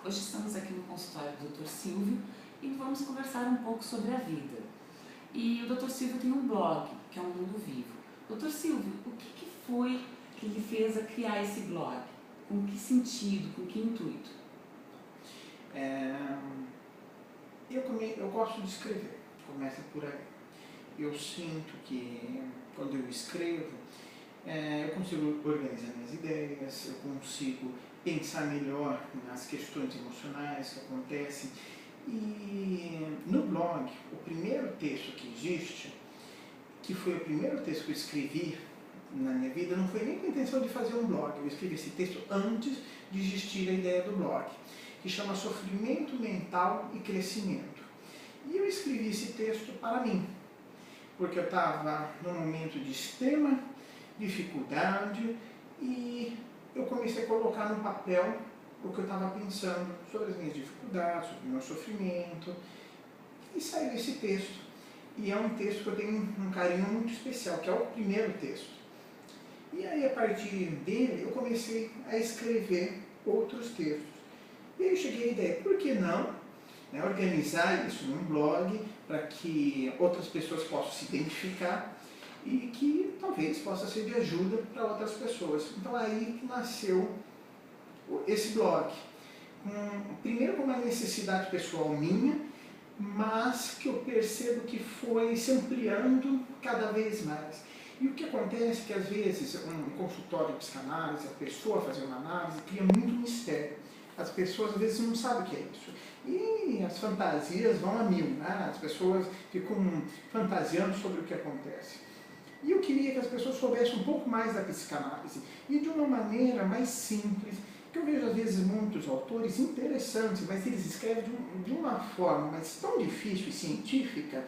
Hoje estamos aqui no consultório do Dr. Silvio e vamos conversar um pouco sobre a vida. E o Dr. Silvio tem um blog, que é o Mundo Vivo. Dr. Silvio, o que foi que lhe fez a criar esse blog? Com que sentido, com que intuito? Eu gosto de escrever, começa por aí. Eu sinto que quando eu escrevo, eu consigo organizar minhas ideias, eu consigo pensar melhor nas questões emocionais que acontecem. E no blog, o primeiro texto que existe, que foi o primeiro texto que eu escrevi na minha vida, não foi nem com a intenção de fazer um blog. Eu escrevi esse texto antes de existir a ideia do blog, que chama Sofrimento Mental e Crescimento. E eu escrevi esse texto para mim, porque eu estava num momento de extrema dificuldade e eu comecei a colocar no papel o que eu estava pensando sobre as minhas dificuldades, sobre o meu sofrimento, e saiu esse texto. E é um texto que eu tenho um carinho muito especial, que é o primeiro texto. E aí, a partir dele, eu comecei a escrever outros textos. E aí eu cheguei à ideia, por que não, organizar isso num blog, para que outras pessoas possam se identificar e que talvez possa ser de ajuda para outras pessoas. Então aí nasceu esse blog. Primeiro com uma necessidade pessoal minha, mas que eu percebo que foi se ampliando cada vez mais. E o que acontece é que às vezes um consultório de psicanálise, a pessoa fazer uma análise, cria muito mistério. As pessoas às vezes não sabem o que é isso. E as fantasias vão a mil, né? As pessoas ficam fantasiando sobre o que acontece. E eu queria que as pessoas soubessem um pouco mais da psicanálise, e de uma maneira mais simples, que eu vejo às vezes muitos autores interessantes, mas eles escrevem de uma forma mas tão difícil e científica,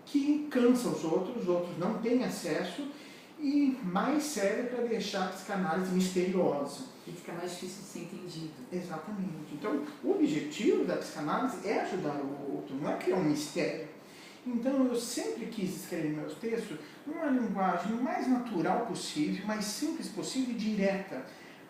que cansa os outros não têm acesso, e mais serve para deixar a psicanálise misteriosa. E fica mais difícil de ser entendido. Exatamente. Então, o objetivo da psicanálise é ajudar o outro, não é criar um mistério. Então, eu sempre quis escrever meus textos numa linguagem o mais natural possível, mais simples possível e direta,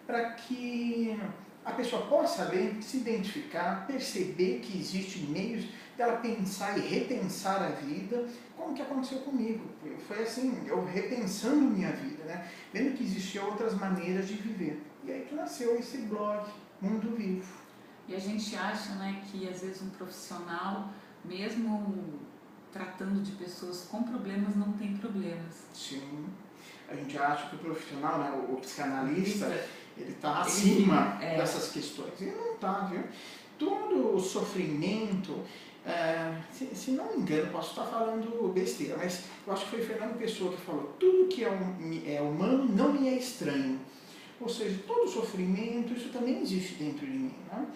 para que a pessoa possa ler, se identificar, perceber que existem meios dela pensar e repensar a vida, como que aconteceu comigo. Foi assim, eu repensando minha vida, né? Vendo que existiam outras maneiras de viver. E aí que nasceu esse blog, Mundo Vivo. E a gente acha, né, que às vezes um profissional, mesmo tratando de pessoas com problemas, não tem problemas. Sim. A gente acha que o profissional, né, o psicanalista, ele está acima dessas questões. Ele não está, viu? Todo o sofrimento, se não me engano, posso estar falando besteira, mas eu acho que foi Fernando Pessoa que falou, tudo que é humano não me é estranho. Ou seja, todo sofrimento, isso também existe dentro de mim, né?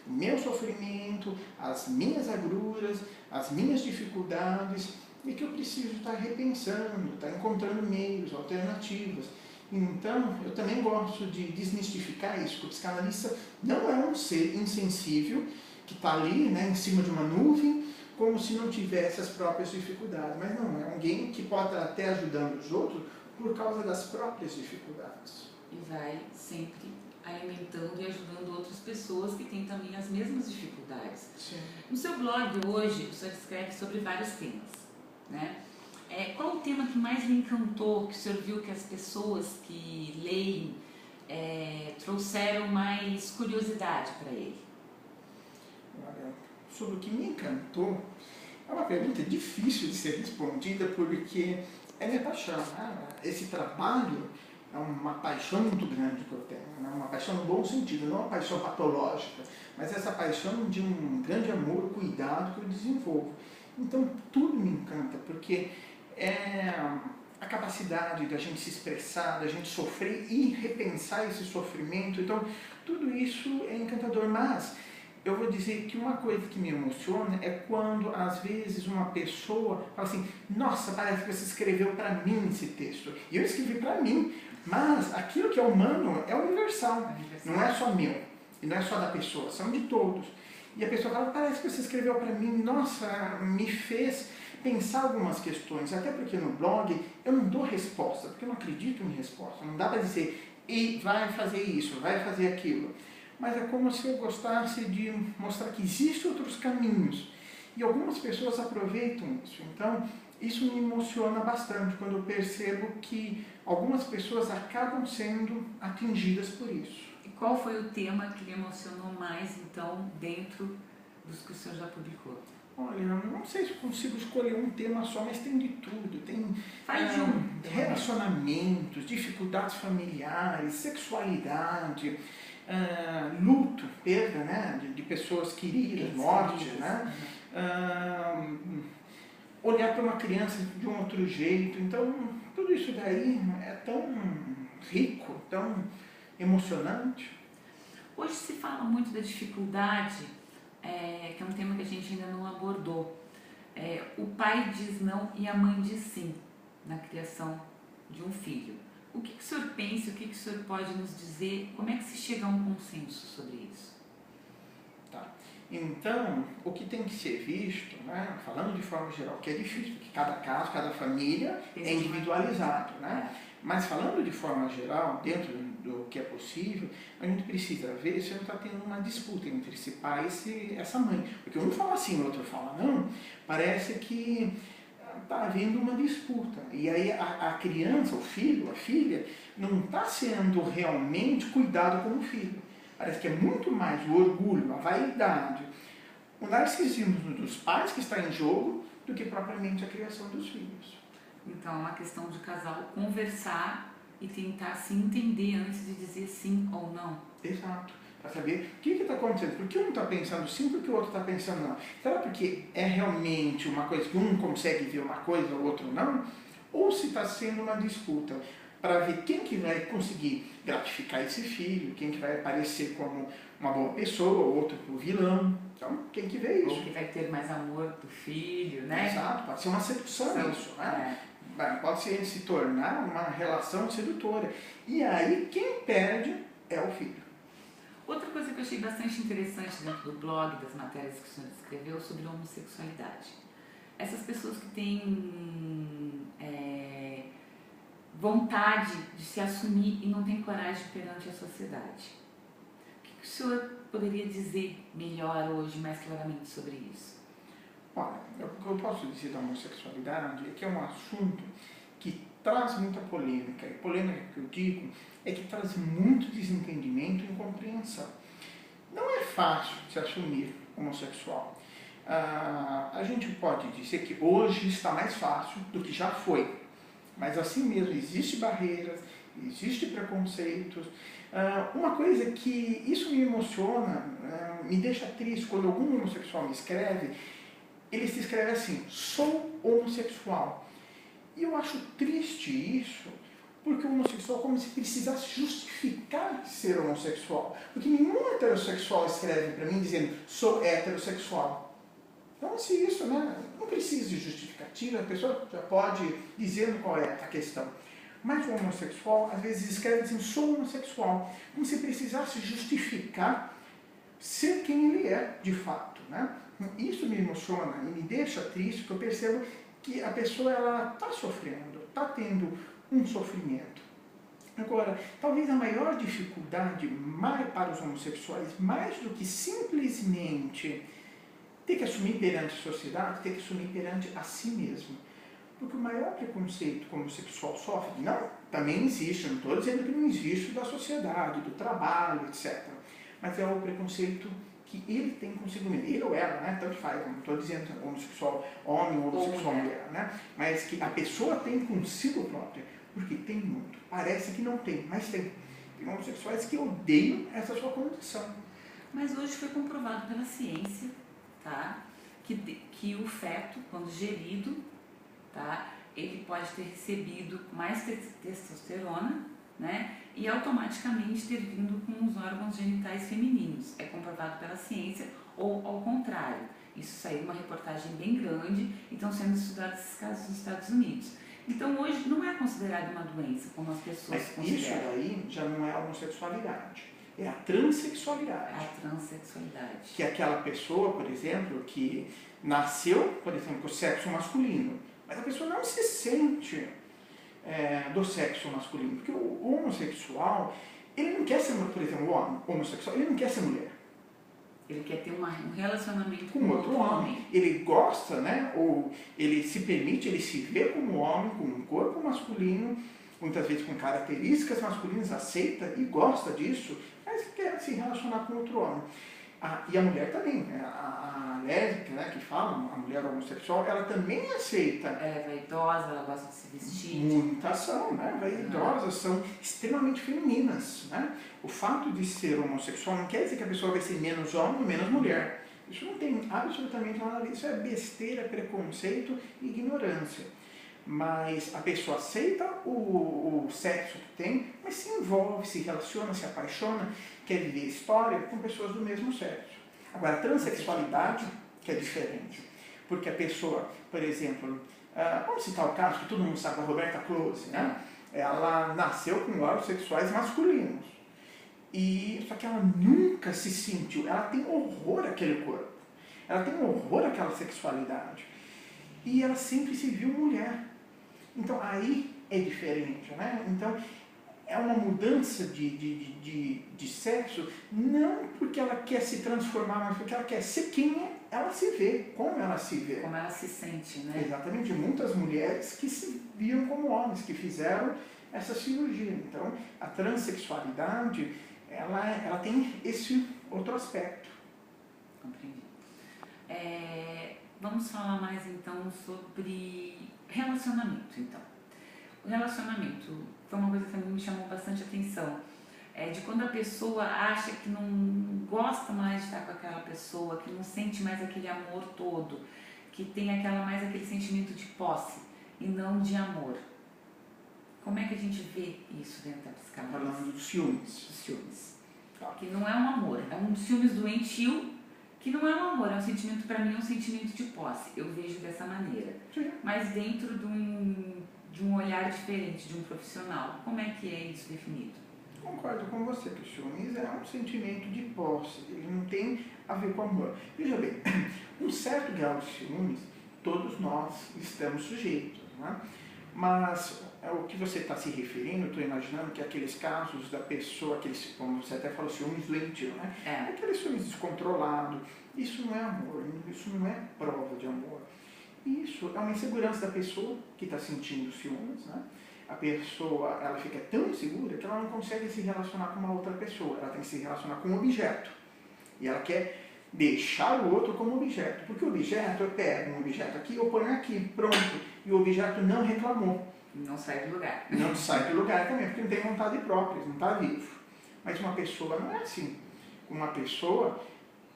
O meu sofrimento, as minhas agruras, as minhas dificuldades, e que eu preciso estar repensando, estar encontrando meios, alternativas. Então, eu também gosto de desmistificar isso, que o psicanalista não é um ser insensível, que está ali, né, em cima de uma nuvem, como se não tivesse as próprias dificuldades. Mas não, é alguém que pode estar até ajudando os outros por causa das próprias dificuldades. E vai sempre alimentando e ajudando outras pessoas que têm também as mesmas dificuldades. Sim. No seu blog hoje, o senhor escreve sobre vários temas, né? Qual o tema que mais lhe encantou, que o senhor viu que as pessoas que leem trouxeram mais curiosidade para ele? Olha, sobre o que me encantou, é uma pergunta difícil de ser respondida, porque é minha paixão, né? Esse trabalho é uma paixão muito grande que eu tenho, né? Uma paixão no bom sentido, não uma paixão patológica, mas essa paixão de um grande amor, cuidado que eu desenvolvo. Então tudo me encanta, porque é a capacidade da gente se expressar, da gente sofrer e repensar esse sofrimento. Então tudo isso é encantador, mas eu vou dizer que uma coisa que me emociona é quando, às vezes, uma pessoa fala assim, nossa, parece que você escreveu para mim esse texto. E eu escrevi para mim, mas aquilo que é humano é universal, não é só meu, e não é só da pessoa, são de todos. E a pessoa fala, parece que você escreveu para mim, nossa, me fez pensar algumas questões, até porque no blog eu não dou resposta, porque eu não acredito em resposta, não dá para dizer, e vai fazer isso, vai fazer aquilo. mas é como se eu gostasse de mostrar que existem outros caminhos. E algumas pessoas aproveitam isso. Então, isso me emociona bastante quando eu percebo que algumas pessoas acabam sendo atingidas por isso. E qual foi o tema que lhe emocionou mais, então, dentro dos que o senhor já publicou? Olha, eu não sei se eu consigo escolher um tema só, mas tem de tudo. Tem relacionamentos, dificuldades familiares, sexualidade, luto, perda, né, de pessoas queridas, morte, né? Olhar para uma criança de um outro jeito. Então, tudo isso daí é tão rico, tão emocionante. Hoje se fala muito da dificuldade, que é um tema que a gente ainda não abordou. O pai diz não e a mãe diz sim na criação de um filho. O que o senhor pensa, o que o senhor pode nos dizer, como é que se chega a um consenso sobre isso? Tá. Então, o que tem que ser visto, né, falando de forma geral, que é difícil, porque cada caso, cada família é individualizado, né? Mas falando de forma geral, dentro do que é possível, a gente precisa ver se não está tendo uma disputa entre esse pai e essa mãe. Porque um fala sim, o outro fala não, parece que está havendo uma disputa. E aí a criança, o filho, a filha, não está sendo realmente cuidado como filho. Parece que é muito mais o orgulho, a vaidade, o narcisismo dos pais que está em jogo do que propriamente a criação dos filhos. Então é uma questão de casal conversar e tentar se entender antes de dizer sim ou não. Exato. Para saber o que está acontecendo. Por que um está pensando sim, por que o outro está pensando não? Será porque é realmente uma coisa que um consegue ver uma coisa, o outro não? Ou se está sendo uma disputa para ver quem que vai conseguir gratificar esse filho, quem que vai aparecer como uma boa pessoa, o outro como vilão. Então, quem que vê isso? Ou que vai ter mais amor do filho, né? Exato, pode ser uma sedução isso, né? Pode se tornar uma relação sedutora. E aí, quem perde é o filho. Outra coisa que eu achei bastante interessante dentro do blog, das matérias que o senhor escreveu sobre homossexualidade. Essas pessoas que têm vontade de se assumir e não têm coragem perante a sociedade. O que o senhor poderia dizer melhor hoje, mais claramente, sobre isso? Olha, o que eu posso dizer da homossexualidade é que é um assunto que traz muita polêmica. E polêmica que eu digo é que traz muito desentendimento e incompreensão. Não é fácil se assumir homossexual. A gente pode dizer que hoje está mais fácil do que já foi. Mas assim mesmo, existem barreiras, existem preconceitos. Uma coisa que isso me emociona, me deixa triste quando algum homossexual me escreve, ele se escreve assim: sou homossexual. E eu acho triste isso, porque o homossexual é como se precisasse justificar ser homossexual. Porque nenhum heterossexual escreve para mim dizendo sou heterossexual. Então, se isso, né, não precisa de justificativa, a pessoa já pode dizer qual é a questão. Mas o homossexual, às vezes, escreve dizendo sou homossexual, como se precisasse justificar ser quem ele é, de fato, né? Isso me emociona e me deixa triste, porque eu percebo que a pessoa está sofrendo, está tendo um sofrimento. Agora, talvez a maior dificuldade para os homossexuais, mais do que simplesmente ter que assumir perante a sociedade, ter que assumir perante a si mesmo. Porque o maior preconceito que o homossexual sofre, não, também existe, não estou dizendo que não existe da sociedade, do trabalho, etc. Mas é o preconceito que ele tem consigo mesmo. Ele ou ela, né? Tanto faz, não estou dizendo homossexual homem ou homossexual mulher, né? Mas que a pessoa tem consigo própria. Porque tem muito. Parece que não tem, mas tem. Tem homossexuais que odeiam essa sua condição. Mas hoje foi comprovado pela ciência, tá? Que o feto, quando gerido, tá? Ele pode ter recebido mais testosterona, né? E automaticamente ter vindo com os órgãos genitais femininos. É comprovado pela ciência, ou ao contrário. Isso saiu uma reportagem bem grande e estão sendo estudados esses casos nos Estados Unidos. Então hoje não é considerado uma doença, como as pessoas consideram. Isso daí já não é a homossexualidade, é a transexualidade. A transexualidade. Que é aquela pessoa, por exemplo, que nasceu, por exemplo, com o sexo masculino, mas a pessoa não se sente do sexo masculino, porque o homossexual, Ele não quer ser, por exemplo, o homem homossexual, ele não quer ser mulher. Ele quer ter um relacionamento Com outro homem. Ele gosta, né? Ou ele se permite, ele se vê como homem, com um corpo masculino, muitas vezes com características masculinas, aceita e gosta disso, mas quer se relacionar com outro homem. E a mulher também, né? A lésbica, né, que fala, a mulher homossexual, ela também aceita. Ela é vaidosa, ela gosta de se vestir. Muitas são, né? Vaidosas, são extremamente femininas, né? O fato de ser homossexual não quer dizer que a pessoa vai ser menos homem ou menos mulher. Isso não tem absolutamente nada a ver. Isso é besteira, preconceito e ignorância. Mas a pessoa aceita o sexo que tem, mas se envolve, se relaciona, se apaixona, quer viver história com pessoas do mesmo sexo. Agora, a transexualidade, que é diferente, porque a pessoa, por exemplo, vamos citar o caso que todo mundo sabe, a Roberta Close, né? Ela nasceu com órgãos sexuais masculinos, só que ela nunca se sentiu, ela tem horror àquele corpo, ela tem horror àquela sexualidade, e ela sempre se viu mulher. Então, aí é diferente, né? Então, é uma mudança de sexo, não porque ela quer se transformar, mas porque ela quer ser quem ela se vê, como ela se vê. Como ela se sente, né? Exatamente, muitas mulheres que se viam como homens, que fizeram essa cirurgia. Então, a transexualidade, ela tem esse outro aspecto. Compreendi. Vamos falar mais então sobre relacionamento, então. O relacionamento foi uma coisa que também me chamou bastante atenção. De quando a pessoa acha que não gosta mais de estar com aquela pessoa, que não sente mais aquele amor todo, que tem mais aquele sentimento de posse e não de amor. Como é que a gente vê isso dentro da psicanálise? Falando dos ciúmes. Dos ciúmes. Que não é um amor, é um ciúmes doentio, que não é um amor, é um sentimento, para mim, é um sentimento de posse. Eu vejo dessa maneira. Sim. Mas dentro de um olhar diferente, de um profissional, como é que é isso definido? Concordo com você que o ciúmes é um sentimento de posse, ele não tem a ver com amor. Veja bem, um certo grau de ciúmes, todos nós estamos sujeitos, né? Mas o que você está se referindo, eu estou imaginando que aqueles casos da pessoa, como você até falou, ciúmes doentio, né? Aquele ciúmes descontrolado, isso não é amor, isso não é prova de amor. Isso é uma insegurança da pessoa que está sentindo ciúmes, né? A pessoa, ela fica tão insegura que ela não consegue se relacionar com uma outra pessoa, ela tem que se relacionar com um objeto. E ela quer deixar o outro como objeto, porque o objeto, eu pego um objeto aqui, eu ponho aqui, pronto, e o objeto não reclamou. Não sai do lugar. Não sai do lugar também, porque não tem vontade própria, não está vivo. Mas uma pessoa não é assim. Uma pessoa,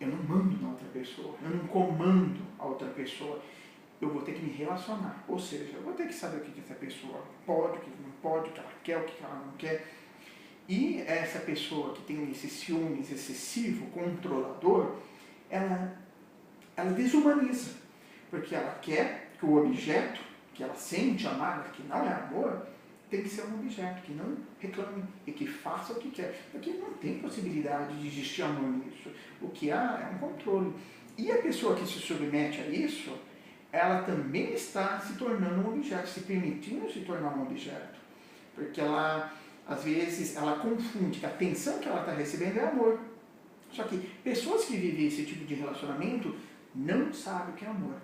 eu não mando na outra pessoa, eu não comando a outra pessoa. Eu vou ter que me relacionar, ou seja, eu vou ter que saber o que essa pessoa pode, o que não pode, o que ela quer, o que ela não quer. E essa pessoa que tem esse ciúmes excessivo, controlador, ela desumaniza, porque ela quer que o objeto que ela sente amar, que não é amor, tem que ser um objeto que não reclame e que faça o que quer, porque não tem possibilidade de existir amor nisso. O que há é um controle. E a pessoa que se submete a isso, ela também está se tornando um objeto, se permitindo se tornar um objeto. Porque ela, às vezes, ela confunde que a atenção que ela está recebendo é amor. Só que pessoas que vivem esse tipo de relacionamento não sabem o que é amor.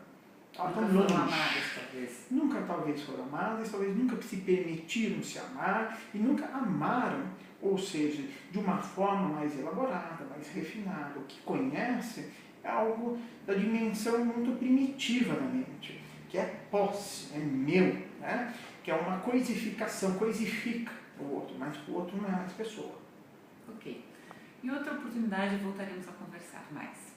Nunca foram amadas, talvez. Nunca, talvez, foram amadas, talvez nunca se permitiram se amar e nunca amaram, ou seja, de uma forma mais elaborada, mais refinada. O que conhece é algo da dimensão muito primitiva da mente, que é posse, é meu, né? Que é uma coisificação, coisifica o outro, mas o outro não é mais pessoa. Ok. Em outra oportunidade voltaremos a conversar mais.